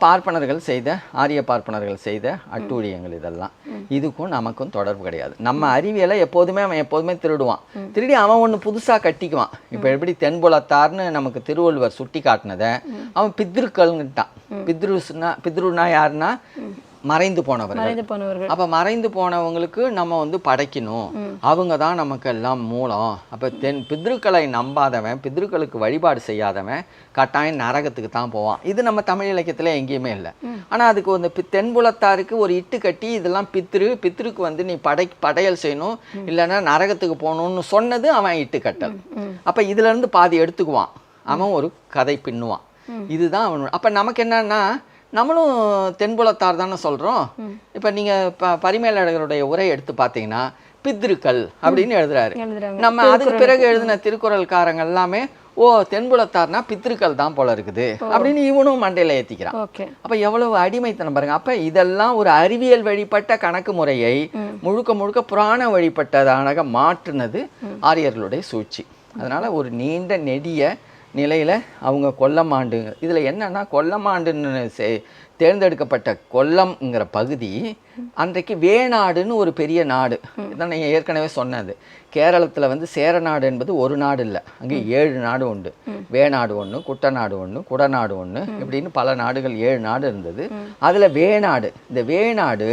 ஆரிய பார்ப்பனர்கள் செய்த அட்டூழியங்கள். இதெல்லாம் இதுக்கும் நமக்கும் தொடர்பு கிடையாது. நம்ம அறிவியலை அவன் எப்போதுமே திருடுவான். திருடி அவன் ஒன்று புதுசாக கட்டிக்குவான். இப்போ எப்படி தென்புலத்தார்னு நமக்கு திருவள்ளுவர் சுட்டி காட்டினதை அவன் பித்ருக்கள்ங்கிட்டான். பித்ருனா யாருன்னா மறைந்து போனவர்கள். மறைந்து போனவர்கள். அப்போ மறைந்து போனவங்களுக்கு நம்ம வந்து படைக்கணும், அவங்க தான் நமக்கு எல்லாம் மூலம். அப்போ பித்ருக்களை நம்பாதவன், பித்ருக்களுக்கு வழிபாடு செய்யாதவன் கட்டாயம் நரகத்துக்கு தான் போவான். இது நம்ம தமிழ் இலக்கியத்தில் எங்கேயுமே இல்லை. ஆனால் அதுக்கு வந்து தென்புலத்தாருக்கு ஒரு இட்டு கட்டி இதெல்லாம் பித்ருக்கு வந்து நீ படையல் செய்யணும், இல்லைன்னா நரகத்துக்கு போகணும்னு சொன்னது அவன் இட்டு கட்டல். அப்போ இதுலேருந்து பாதி எடுத்துக்குவான், அவன் ஒரு கதை பின்னுவான். இதுதான் அவனோட. அப்போ நமக்கு என்னன்னா, நம்மளும் தென்புலத்தார் தானே சொல்கிறோம். இப்போ நீங்கள் பரிமேலழகருடைய உரை எடுத்து பார்த்தீங்கன்னா பித்ருக்கள் அப்படின்னு எழுதுறாரு. நம்ம அதுக்கு பிறகு எழுதின திருக்குறள்காரங்க எல்லாமே ஓ தென்புலத்தார்னா பித்ருக்கள் தான் போல இருக்குது அப்படின்னு இவனும் மண்டையில் ஏற்றிக்கிறான். அப்போ எவ்வளவு அடிமைத்தனம் பாருங்க. அப்போ இதெல்லாம் ஒரு அறிவியல் வழிபட்ட கணக்கு முறையை முழுக்க முழுக்க புராண வழிபட்டதாக மாற்றுனது ஆரியர்களுடைய சூழ்ச்சி. அதனால் ஒரு நீண்ட நெடிய நிலையில் அவங்க கொல்லமாண்டு, இதில் என்னன்னா கொல்லமாண்டுன்னு தேர்ந்தெடுக்கப்பட்ட கொல்லம்ங்கிற பகுதி அன்றைக்கு வேநாடுன்னு ஒரு பெரிய நாடு. இதான் நான் ஏற்கனவே சொன்னது. கேரளத்தில் வந்து சேரநாடு என்பது ஒரு நாடு இல்லை, அங்கே 7 நாடு உண்டு. வேநாடு ஒன்று, குட்டநாடு ஒன்று, குடநாடு ஒன்று, இப்படின்னு பல நாடுகள் 7 நாடு இருந்தது. அதில் வேநாடு, இந்த வேநாடு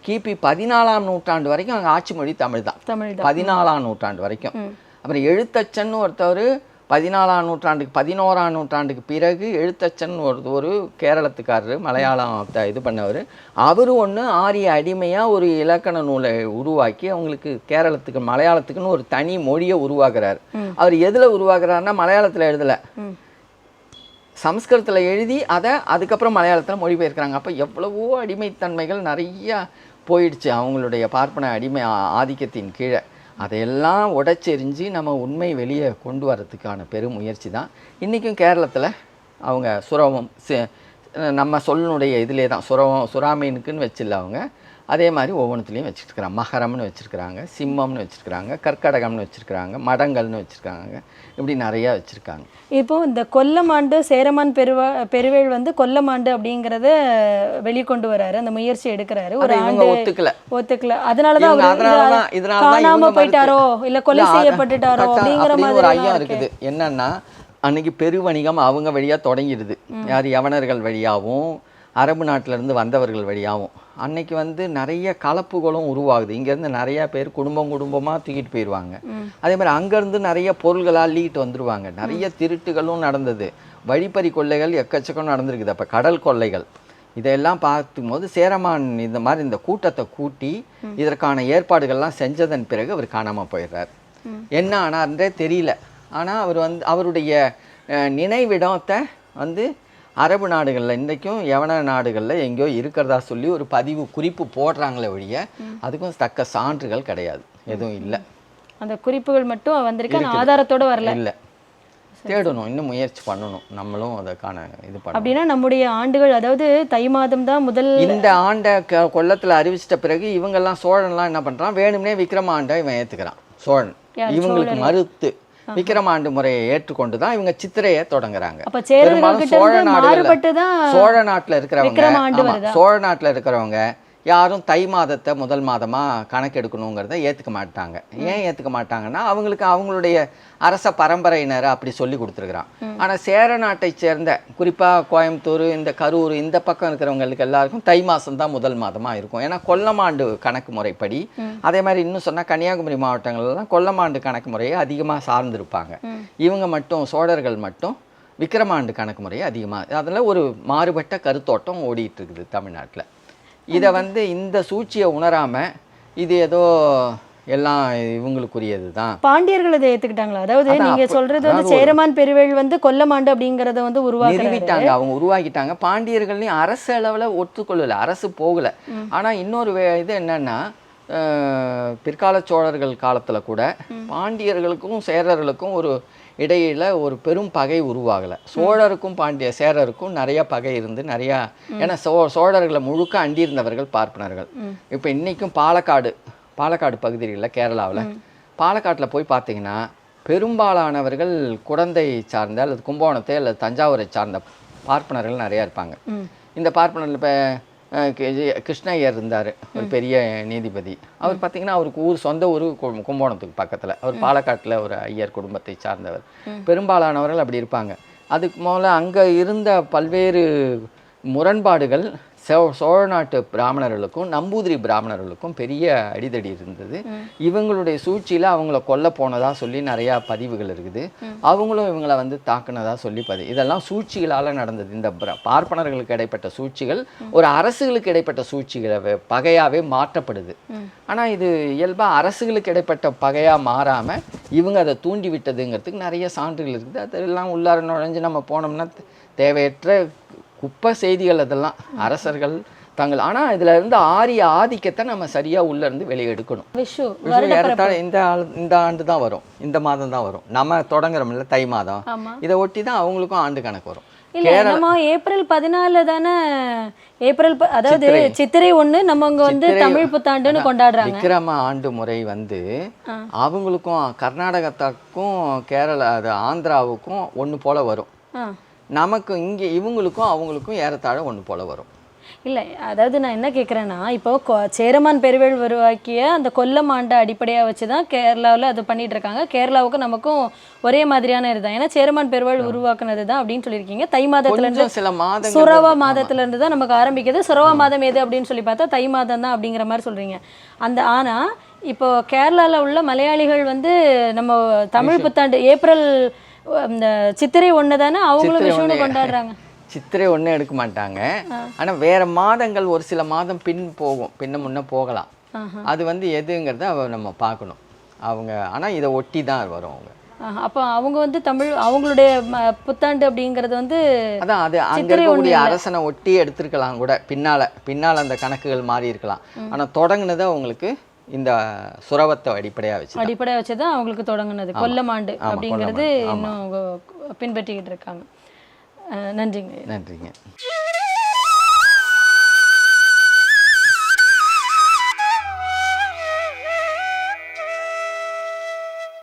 கிபி 14ஆம் நூற்றாண்டு வரைக்கும் அங்கே ஆட்சி மொழி தமிழ் தான். 14ஆம் நூற்றாண்டு வரைக்கும். அப்புறம் எழுத்தச்சன் ஒருத்தவர் 14ஆம் நூற்றாண்டுக்கு 11ஆம் நூற்றாண்டுக்கு பிறகு எழுத்தச்சன் ஒரு கேரளத்துக்காரர், மலையாளம் இது பண்ணவர். அவர் ஒன்று ஆரிய அடிமையாக ஒரு இலக்கண நூலை உருவாக்கி அவங்களுக்கு கேரளத்துக்கு மலையாளத்துக்குன்னு ஒரு தனி மொழியை உருவாக்குறார். அவர் எதில் உருவாக்குறாருன்னா மலையாளத்தில் எழுதலை, சமஸ்கிருதத்தில் எழுதி அதை அதுக்கப்புறம் மலையாளத்தில் மொழிபெயர்க்கிறாங்க. அப்போ எவ்வளவோ அடிமைத்தன்மைகள் நிறையா போயிடுச்சு அவங்களுடைய பார்ப்பன அடிமை ஆதிக்கத்தின் கீழே. அதையெல்லாம் உடைச்செறிஞ்சு நம்ம உண்மை வெளியே கொண்டு வரதுக்கான பெரும் முயற்சி தான் இன்றைக்கும் கேரளத்தில் அவங்க சுரவம் நம்ம சொல்லுடைய இதிலே தான் சுறாமீனுக்குன்னு வச்சில்ல அவங்க, அதே மாதிரி ஒவ்வொன்றுத்துலேயும் வச்சுருக்கிறாங்க. மகரம்னு வச்சுருக்கிறாங்க, சிம்மம்னு வச்சுருக்கிறாங்க, கற்கடகம்னு வச்சுருக்கிறாங்க, மடங்கள்னு வச்சுருக்காங்க, இப்படி நிறையா வச்சுருக்காங்க. இப்போது இந்த கொல்லமாண்டு சேரமான் பெருவேள் வந்து கொல்லமாண்டு அப்படிங்கிறத வெளிக்கொண்டு வராரு, அந்த முயற்சி எடுக்கிறாரு. ஒரு இவங்க ஒத்துக்கல. அதனாலதான் காணாம போயிட்டாரோ இல்லை கொலை செய்யப்பட்டுட்டாரோ அப்படிங்கிற மாதிரி ஒரு ஐயம் இருக்குது. என்னன்னா அன்னைக்கு பெருவணிகம் அவங்க வழியாக தொடங்கிடுது. யார் யவனர்கள் வழியாகவும் அரபு நாட்டிலேருந்து வந்தவர்கள் வழியாகவும். அன்னைக்கு வந்து நிறைய கலப்புகளும் உருவாகுது. இங்கேருந்து நிறையா பேர் குடும்பமாக தூக்கிட்டு போயிடுவாங்க. அதே மாதிரி அங்கேருந்து நிறைய பொருள்களாக அள்ளிக்கிட்டு வந்துடுவாங்க. நிறைய திருட்டுகளும் நடந்தது, வழிப்பறி கொள்ளைகள் எக்கச்சக்கம் நடந்திருக்குது. அப்போ கடல் கொள்ளைகள் இதெல்லாம் பார்க்கும்போது சேரமான் இந்த மாதிரி இந்த கூட்டத்தை கூட்டி இதற்கான ஏற்பாடுகள்லாம் செஞ்சதன் பிறகு அவர் காணாமல் போயிடுறார். என்ன ஆனார்ன்றே தெரியல. ஆனால் அவர் வந்து அவருடைய நினைவிடத்தை வந்து அரபு நாடுகளில் இன்றைக்கும் யவன நாடுகளில் எங்கேயோ இருக்கிறதா சொல்லி ஒரு குறிப்பு போடுறாங்களே ஒழிய அதுக்கும் தக்க சான்றுகள் கிடையாது, எதுவும் இல்லை. அந்த குறிப்புகள் மட்டும் வந்திருக்கு, ஆதாரத்தோடு வரல. இல்லை, தேடணும், இன்னும் முயற்சி பண்ணணும், நம்மளும் அதுக்கான இது பண்ணணும். அப்படின்னா நம்முடைய ஆண்டுகள், அதாவது தை மாதம் தான் முதல் இந்த ஆண்டை கொல்லத்தில் அறிவிச்சிட்ட பிறகு இவங்கெல்லாம் சோழன்லாம் என்ன பண்ணுறான், வேணும்னே விக்ரம ஆண்டை இவன் ஏற்றுக்கிறான். சோழன் இவங்களுக்கு மறுத்து விக்ரமாண்டு முறையை ஏற்றுக்கொண்டு தான் இவங்க சித்திரையை தொடங்குறாங்க. பெரும்பாலும் சோழ நாட்டில் இருக்கிறவங்க யாரும் தை மாதத்தை முதல் மாதமாக கணக்கெடுக்கணுங்கிறத ஏற்றுக்க மாட்டாங்க. ஏன் ஏற்றுக்க மாட்டாங்கன்னா அவங்களுக்கு அவங்களுடைய அரச பரம்பரையினரை அப்படி சொல்லி கொடுத்துருக்குறான். ஆனால் சேர நாட்டை சேர்ந்த குறிப்பாக கோயம்புத்தூர், இந்த கரூர், இந்த பக்கம் இருக்கிறவங்களுக்கு எல்லாருக்கும் தை மாதம் தான் முதல் மாதமாக இருக்கும். ஏன்னா கொல்லமாண்டு கணக்கு முறைப்படி. அதே மாதிரி இன்னும் சொன்னால் கன்னியாகுமரி மாவட்டங்கள்லாம் கொல்லமாண்டு கணக்கு முறையை அதிகமாக சார்ந்திருப்பாங்க. இவங்க மட்டும் சோழர்கள் மட்டும் விக்ரமாண்டு கணக்கு முறையை அதிகமாக, அதில் ஒரு மாறுபட்ட கருத்தோட்டம் ஓடிட்டு இருக்குது தமிழ்நாட்டில். இதை வந்து இந்த சூழ்ச்சியை உணராமல் இது ஏதோ எல்லாம் இவங்களுக்குரியது தான். பாண்டியர்கள் இதை ஏற்றுக்கிட்டாங்களா? அதாவது நீங்க சொல்றது வந்து சேரமான் பெருவேள் வந்து கொல்லமாண்டு அப்படிங்கிறத வந்து நிறுவிட்டாங்க, அவங்க உருவாக்கிட்டாங்க. பாண்டியர்களையும் அரசு அளவில் ஒத்துக்கொள்ளலை, அரசு போகலை. ஆனால் இன்னொரு இது என்னன்னா, பிற்கால சோழர்கள் காலத்தில் கூட பாண்டியர்களுக்கும் சேரர்களுக்கும் ஒரு இடையில ஒரு பெரும் பகை உருவாகலை. சோழருக்கும் சேரருக்கும் நிறைய பகை இருந்து நிறையா, ஏன்னா சோழர்களை முழுக்க அண்டியிருந்தவர்கள் பார்ப்பனர்கள். இப்போ இன்றைக்கும் பாலக்காடு பகுதிகளில் கேரளாவில் பாலக்காட்டில் போய் பார்த்தீங்கன்னா பெரும்பாலானவர்கள் குடந்தை சார்ந்த அல்லது கும்பகோணத்தை அல்லது தஞ்சாவூரை சார்ந்த பார்ப்பனர்கள் நிறையா இருப்பாங்க. இந்த பார்ப்பனர்கள் இப்போ கிருஷ்ணய்யர் இருந்தார், ஒரு பெரிய நீதிபதி. அவர் பார்த்திங்கன்னா அவருக்கு சொந்த ஊர் கும்பகோணத்துக்கு பக்கத்தில். அவர் பாலக்காட்டில் ஒரு ஐயர் குடும்பத்தை சார்ந்தவர். பெரும்பாலானவர்கள் அப்படி இருப்பாங்க. அதுக்கு முதல்ல அங்கே இருந்த பல்வேறு முரண்பாடுகள் சோழ நாட்டு பிராமணர்களுக்கும் நம்பூதிரி பிராமணர்களுக்கும் பெரிய அடிதடி இருந்தது. இவங்களுடைய சூழ்ச்சியில் அவங்கள கொல்ல போனதா சொல்லி நிறையா பதிவுகள் இருக்குது. அவங்களும் இவங்களை வந்து தாக்குனதா சொல்லி இதெல்லாம் சூழ்ச்சிகளால் நடந்தது. இந்த பார்ப்பனர்களுக்கு இடைப்பட்ட சூழ்ச்சிகள் ஒரு அரசுகளுக்கு இடைப்பட்ட சூழ்ச்சிகளை பகையாகவே மாற்றப்படுது. ஆனால் இது இயல்பாக அரசுகளுக்கு இடைப்பட்ட பகையாக மாறாமல் இவங்க அதை தூண்டி விட்டதுங்கிறதுக்கு நிறைய சான்றுகள் இருக்குது. அதெல்லாம் உள்ளார நுழைஞ்சு நம்ம போனோம்னா தேவையற்ற குப்பை செய்திகள் அதெல்லாம் அரசர்கள் தங்கள். ஆனால் இதில் இருந்து ஆரிய ஆதிக்கத்தை நம்ம சரியாக உள்ளேருந்து வெளியே எடுக்கணும். விஷு ஏறத்தாழ இந்த ஆண்டு தான் வரும், இந்த மாதம் தான் வரும். நம்ம தொடங்குறோம்ல தை மாதம், இதை ஒட்டி தான் அவங்களுக்கும் ஆண்டு கணக்கு வரும். இல்ல நம்ம ஏப்ரல் 14 தானே, அதாவது சித்திரை 1 நம்ம அங்க வந்து தமிழ் புத்தாண்டுன்னு கொண்டாடுறாங்க. விக்ரம ஆண்டு முறை வந்து அவங்களுக்கும் கர்நாடகத்தாக்கும் கேரளா ஆந்திராவுக்கும் ஒன்று போல வரும். நமக்கு இங்கே இவங்களுக்கும் அவங்களுக்கும் ஏறத்தாழ ஒன்று போல வரும். இல்லை, அதாவது நான் என்ன கேட்குறேன்னா, இப்போ சேரமான் பெருவேள் உருவாக்கிய அந்த கொல்லம் ஆண்டை அடிப்படையாக வச்சு தான் கேரளாவில் அது பண்ணிட்டு இருக்காங்க. கேரளாவுக்கும் நமக்கும் ஒரே மாதிரியான இதுதான். ஏன்னா சேரமான் பெருவேள் உருவாக்குனது தான் அப்படின்னு சொல்லியிருக்கீங்க. தை மாதத்துலேருந்து சில மாதம் சுரவா மாதத்துலேருந்து தான் நமக்கு ஆரம்பிக்குது. சுரவா மாதம் எது அப்படின்னு சொல்லி பார்த்தா தை மாதம் தான் அப்படிங்கிற மாதிரி சொல்கிறீங்க. ஆனால் இப்போ கேரளாவில் உள்ள மலையாளிகள் வந்து நம்ம தமிழ் புத்தாண்டு ஏப்ரல் இந்த சித்திரை 1 தானே அவங்களும் விஷுன்னு கொண்டாடுறாங்க. சித்திரை 1 எடுக்க மாட்டாங்க. ஆனால் வேற மாதங்கள் ஒரு சில மாதம் பின்ன முன்ன போகலாம். அது வந்து எதுங்கிறத நம்ம பார்க்கணும் அவங்க. ஆனால் இதை ஒட்டி தான் வரும் அவங்க. அப்போ அவங்க வந்து அவங்களுடைய புத்தாண்டு அப்படிங்கிறது வந்து அதான் அது அங்கே இருக்கக்கூடிய அரசனை ஒட்டி எடுத்திருக்கலாம் கூட. பின்னால் அந்த கணக்குகள் மாறி இருக்கலாம். ஆனால் தொடங்குனது அவங்களுக்கு இந்த சுரவத்தை அடிப்படையாக வச்சு தான் அவங்களுக்கு தொடங்குனது கொல்லம் ஆண்டு அப்படிங்கிறது இன்னும் பின்பற்றிக்கிட்டு இருக்காங்க. நன்றிங்க.